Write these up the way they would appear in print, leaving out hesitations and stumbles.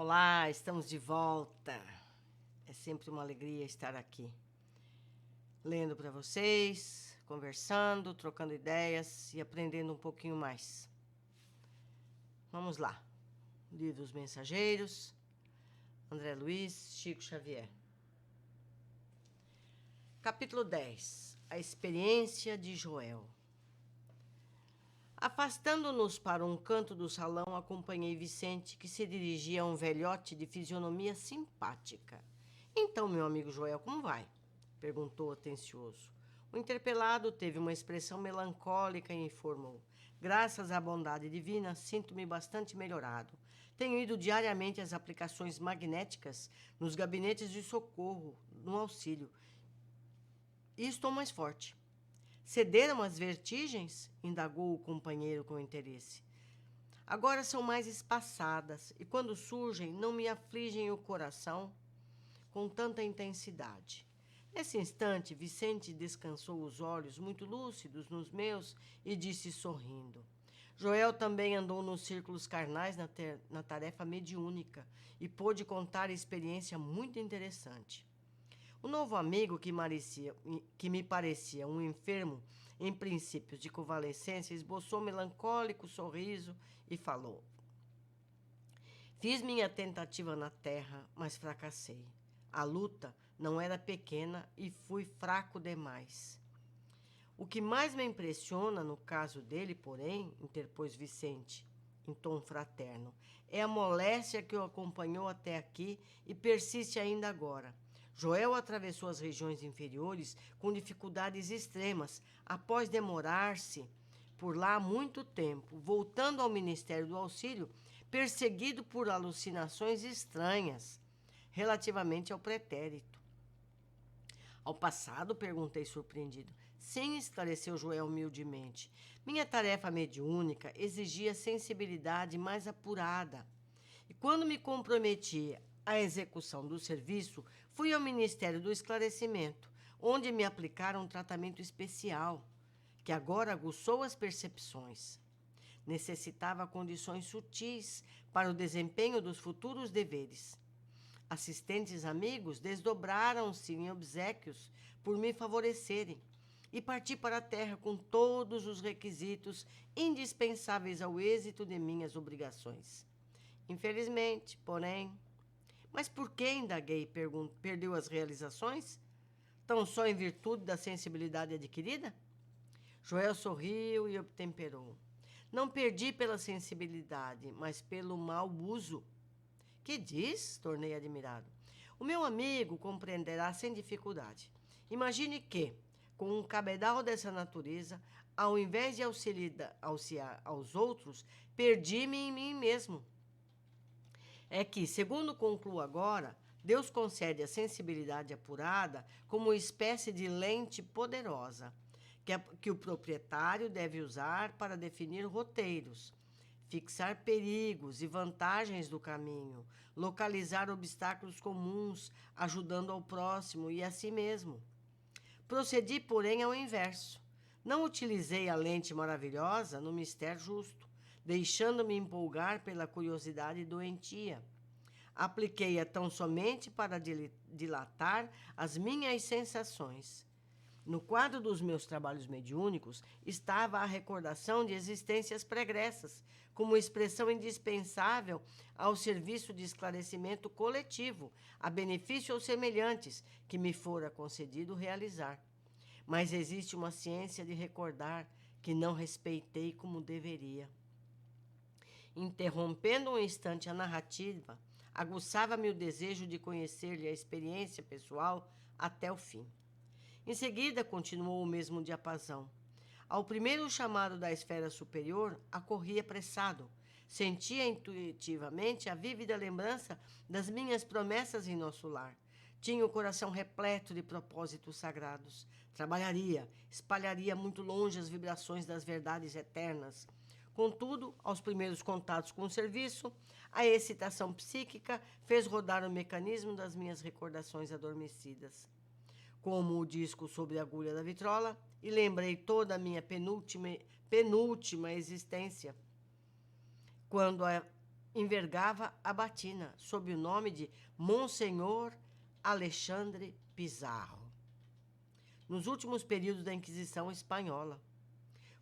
Olá, estamos de volta. É sempre uma alegria estar aqui, lendo para vocês, conversando, trocando ideias e aprendendo um pouquinho mais. Vamos lá. Livro dos Mensageiros, André Luiz, Chico Xavier. Capítulo 10. A experiência de Joel. Afastando-nos para um canto do salão, acompanhei Vicente, que se dirigia a um velhote de fisionomia simpática. Então, meu amigo Joel, como vai? Perguntou atencioso. O interpelado teve uma expressão melancólica e informou. Graças à bondade divina, sinto-me bastante melhorado. Tenho ido diariamente às aplicações magnéticas nos gabinetes de socorro, no auxílio, e estou mais forte. Cederam as vertigens? Indagou o companheiro com interesse. Agora são mais espaçadas e, quando surgem, não me afligem o coração com tanta intensidade. Nesse instante, Vicente descansou os olhos muito lúcidos nos meus e disse sorrindo. Joel também andou nos círculos carnais na tarefa mediúnica e pôde contar experiência muito interessante. O novo amigo, que me parecia um enfermo em princípios de convalescência, esboçou melancólico sorriso e falou. Fiz minha tentativa na terra, mas fracassei. A luta não era pequena e fui fraco demais. O que mais me impressiona no caso dele, porém, interpôs Vicente, em tom fraterno, é a moléstia que o acompanhou até aqui e persiste ainda agora. Joel atravessou as regiões inferiores com dificuldades extremas, após demorar-se por lá muito tempo, voltando ao Ministério do Auxílio, perseguido por alucinações estranhas, relativamente ao pretérito. Ao passado? Perguntei surpreendido. Sim, esclareceu Joel humildemente. Minha tarefa mediúnica exigia sensibilidade mais apurada. E quando me comprometi à execução do serviço, fui ao Ministério do Esclarecimento, onde me aplicaram um tratamento especial, que agora aguçou as percepções. Necessitava condições sutis para o desempenho dos futuros deveres. Assistentes amigos desdobraram-se em obséquios por me favorecerem e parti para a terra com todos os requisitos indispensáveis ao êxito de minhas obrigações. Infelizmente, porém... Mas por que, indaguei, perdeu as realizações? Tão só em virtude da sensibilidade adquirida? Joel sorriu e obtemperou. Não perdi pela sensibilidade, mas pelo mau uso. Que diz? Tornei admirado. O meu amigo compreenderá sem dificuldade. Imagine que, com um cabedal dessa natureza, ao invés de auxiliar aos outros, perdi-me em mim mesmo. É que, segundo concluo agora, Deus concede a sensibilidade apurada como uma espécie de lente poderosa, que o proprietário deve usar para definir roteiros, fixar perigos e vantagens do caminho, localizar obstáculos comuns, ajudando ao próximo e a si mesmo. Procedi, porém, ao inverso. Não utilizei a lente maravilhosa no mistério justo, deixando-me empolgar pela curiosidade doentia. Apliquei-a tão somente para dilatar as minhas sensações. No quadro dos meus trabalhos mediúnicos estava a recordação de existências pregressas, como expressão indispensável ao serviço de esclarecimento coletivo, a benefício aos semelhantes, que me fora concedido realizar. Mas existe uma ciência de recordar que não respeitei como deveria. Interrompendo um instante a narrativa, aguçava-me o desejo de conhecer-lhe a experiência pessoal até o fim. Em seguida, continuou o mesmo diapasão. Ao primeiro chamado da esfera superior, acorri apressado. Sentia intuitivamente a vívida lembrança das minhas promessas em nosso lar. Tinha o coração repleto de propósitos sagrados. Trabalharia, espalharia muito longe as vibrações das verdades eternas. Contudo, aos primeiros contatos com o serviço, a excitação psíquica fez rodar o mecanismo das minhas recordações adormecidas. Como o disco sobre a agulha da vitrola, e lembrei toda a minha penúltima existência, quando a envergava a batina, sob o nome de Monsenhor Alexandre Pizarro, nos últimos períodos da Inquisição Espanhola.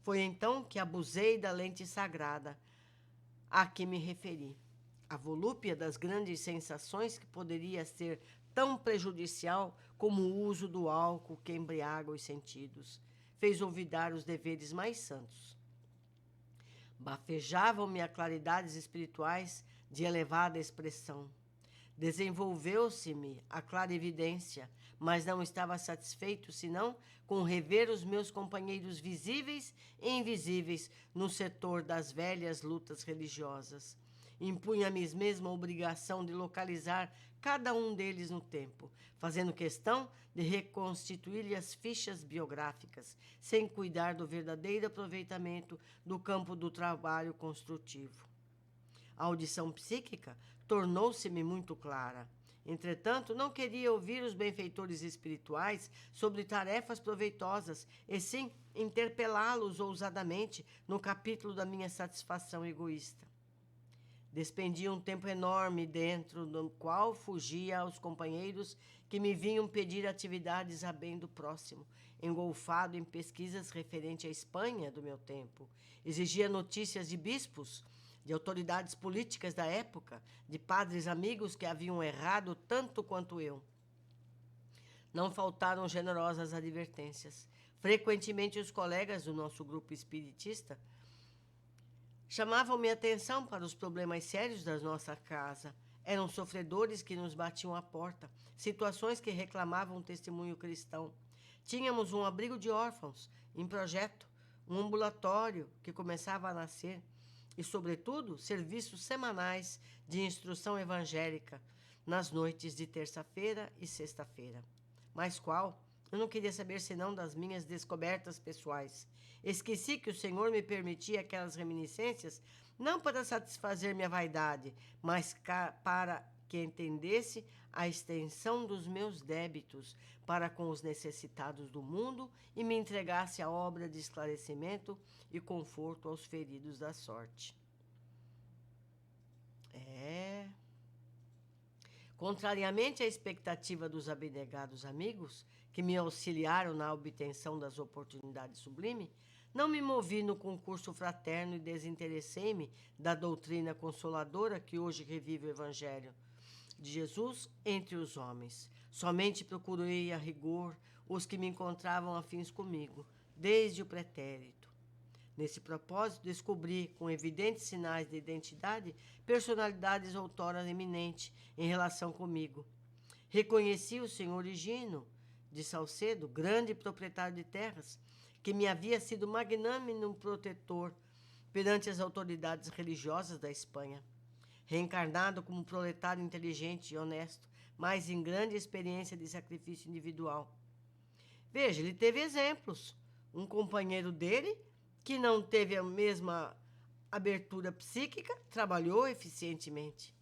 Foi então que abusei da lente sagrada a que me referi. A volúpia das grandes sensações que poderia ser tão prejudicial como o uso do álcool que embriaga os sentidos, fez olvidar os deveres mais santos. Bafejavam-me a claridades espirituais de elevada expressão. Desenvolveu-se-me a clarividência, mas não estava satisfeito senão com rever os meus companheiros visíveis e invisíveis no setor das velhas lutas religiosas. Impunha-me mesmo a obrigação de localizar cada um deles no tempo, fazendo questão de reconstituir-lhe as fichas biográficas, sem cuidar do verdadeiro aproveitamento do campo do trabalho construtivo. A audição psíquica tornou-se-me muito clara. Entretanto, não queria ouvir os benfeitores espirituais sobre tarefas proveitosas, e sim interpelá-los ousadamente no capítulo da minha satisfação egoísta. Despendia um tempo enorme dentro do qual fugia aos companheiros que me vinham pedir atividades a bem do próximo, engolfado em pesquisas referentes à Espanha do meu tempo. Exigia notícias de bispos, de autoridades políticas da época, de padres amigos que haviam errado tanto quanto eu. Não faltaram generosas advertências. Frequentemente os colegas do nosso grupo espiritista chamavam minha atenção para os problemas sérios da nossa casa. Eram sofredores que nos batiam à porta, situações que reclamavam um testemunho cristão. Tínhamos um abrigo de órfãos em projeto, um ambulatório que começava a nascer e, sobretudo, serviços semanais de instrução evangélica nas noites de terça-feira e sexta-feira. Mas qual? Eu não queria saber senão das minhas descobertas pessoais. Esqueci que o Senhor me permitia aquelas reminiscências não para satisfazer minha vaidade, mas para que entendesse a extensão dos meus débitos para com os necessitados do mundo e me entregasse a obra de esclarecimento e conforto aos feridos da sorte. Contrariamente à expectativa dos abnegados amigos, que me auxiliaram na obtenção das oportunidades sublimes, não me movi no concurso fraterno e desinteressei-me da doutrina consoladora que hoje revive o Evangelho de Jesus entre os homens. Somente procurei a rigor os que me encontravam afins comigo, desde o pretérito. Nesse propósito, descobri, com evidentes sinais de identidade, personalidades outrora eminentes em relação comigo. Reconheci o senhor Higino de Salcedo, grande proprietário de terras, que me havia sido magnânimo protetor perante as autoridades religiosas da Espanha. Reencarnado como proletário inteligente e honesto, mas em grande experiência de sacrifício individual. Veja, ele teve exemplos. Um companheiro dele, que não teve a mesma abertura psíquica, trabalhou eficientemente.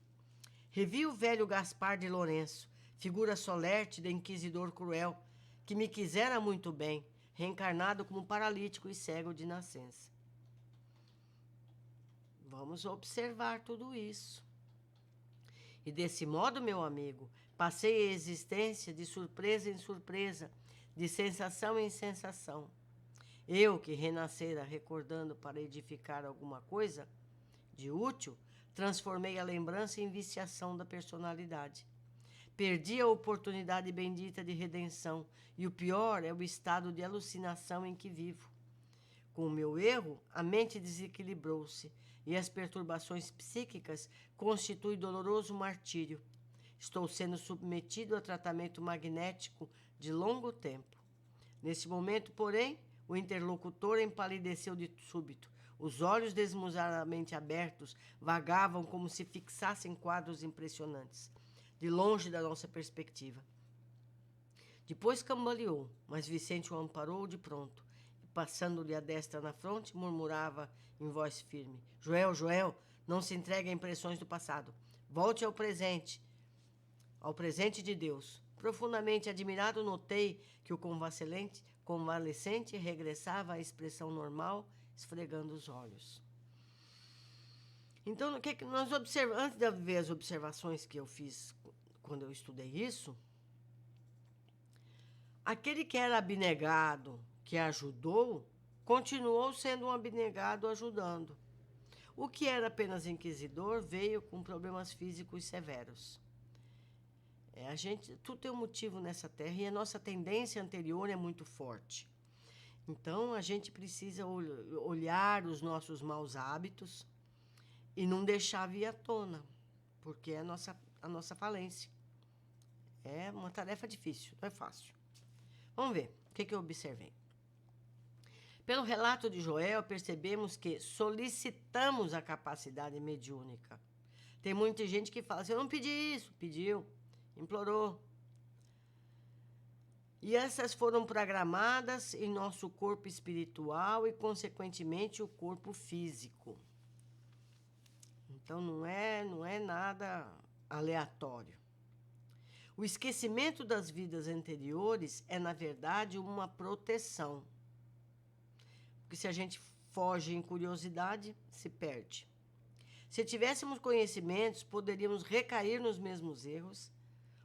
Revi o velho Gaspar de Lourenço, figura solerte de inquisidor cruel, que me quisera muito bem, reencarnado como paralítico e cego de nascença. Vamos observar tudo isso. E desse modo, meu amigo, passei a existência de surpresa em surpresa, de sensação em sensação. Eu, que renascera recordando para edificar alguma coisa de útil, transformei a lembrança em viciação da personalidade. Perdi a oportunidade bendita de redenção, e o pior é o estado de alucinação em que vivo. Com o meu erro, a mente desequilibrou-se, e as perturbações psíquicas constituem doloroso martírio. Estou sendo submetido a tratamento magnético de longo tempo. Neste momento, porém, o interlocutor empalideceu de súbito. Os olhos desmesuradamente abertos vagavam como se fixassem quadros impressionantes, de longe da nossa perspectiva. Depois cambaleou, mas Vicente o amparou de pronto, e passando-lhe a destra na fronte, murmurava em voz firme: Joel, Joel, não se entregue a impressões do passado. Volte ao presente de Deus. Profundamente admirado, notei que o convalescente regressava à expressão normal, esfregando os olhos. Então, o que nós observamos, antes de ver as observações que eu fiz quando eu estudei isso, aquele que era abnegado, que ajudou, continuou sendo um abnegado ajudando. O que era apenas inquisidor veio com problemas físicos severos. Tudo tem um motivo nessa terra e a nossa tendência anterior é muito forte. Então, a gente precisa olhar os nossos maus hábitos e não deixar vir à tona, porque é a nossa falência. É uma tarefa difícil, não é fácil. Vamos ver o que eu observei. Pelo relato de Joel, percebemos que solicitamos a capacidade mediúnica. Tem muita gente que fala assim, eu não pedi isso, pediu, implorou. E essas foram programadas em nosso corpo espiritual e, consequentemente, o corpo físico. Então, não é nada aleatório. O esquecimento das vidas anteriores é, na verdade, uma proteção. Porque se a gente foge em curiosidade, se perde. Se tivéssemos conhecimentos, poderíamos recair nos mesmos erros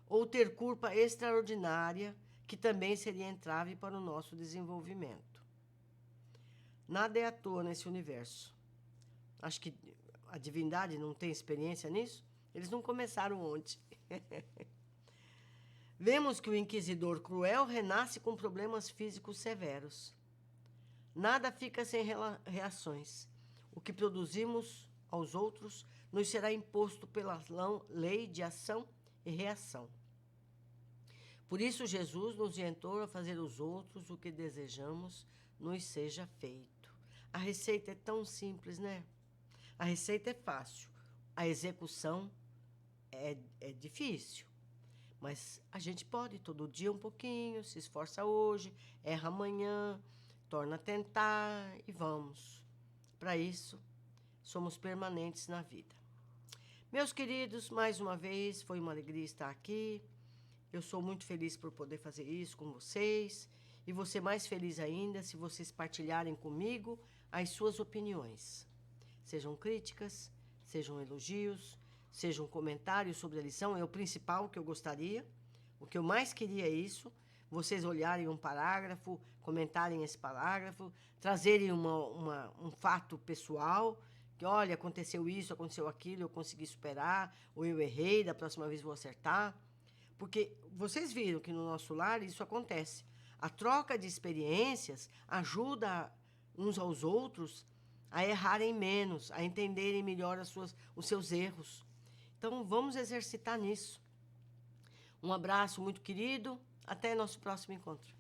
ou ter culpa extraordinária, que também seria entrave para o nosso desenvolvimento. Nada é à toa nesse universo. Acho que a divindade não tem experiência nisso? Eles não começaram ontem. Vemos que o inquisidor cruel renasce com problemas físicos severos. Nada fica sem reações. O que produzimos aos outros nos será imposto pela lei de ação e reação. Por isso, Jesus nos orientou a fazer aos outros o que desejamos nos seja feito. A receita é tão simples, né? A receita é fácil. A execução é difícil. Mas a gente pode todo dia um pouquinho, se esforça hoje, erra amanhã, torna a tentar e vamos. Para isso, somos permanentes na vida. Meus queridos, mais uma vez, foi uma alegria estar aqui. Eu sou muito feliz por poder fazer isso com vocês. E vou ser mais feliz ainda se vocês partilharem comigo as suas opiniões. Sejam críticas, sejam elogios, sejam comentários sobre a lição. É o principal que eu gostaria. O que eu mais queria é isso. Vocês olharem um parágrafo, comentarem esse parágrafo, trazerem um fato pessoal, que, olha, aconteceu isso, aconteceu aquilo, eu consegui superar, ou eu errei, da próxima vez vou acertar. Porque vocês viram que no nosso lar isso acontece. A troca de experiências ajuda uns aos outros a errarem menos, a entenderem melhor os seus erros. Então, vamos exercitar nisso. Um abraço muito querido. Até nosso próximo encontro.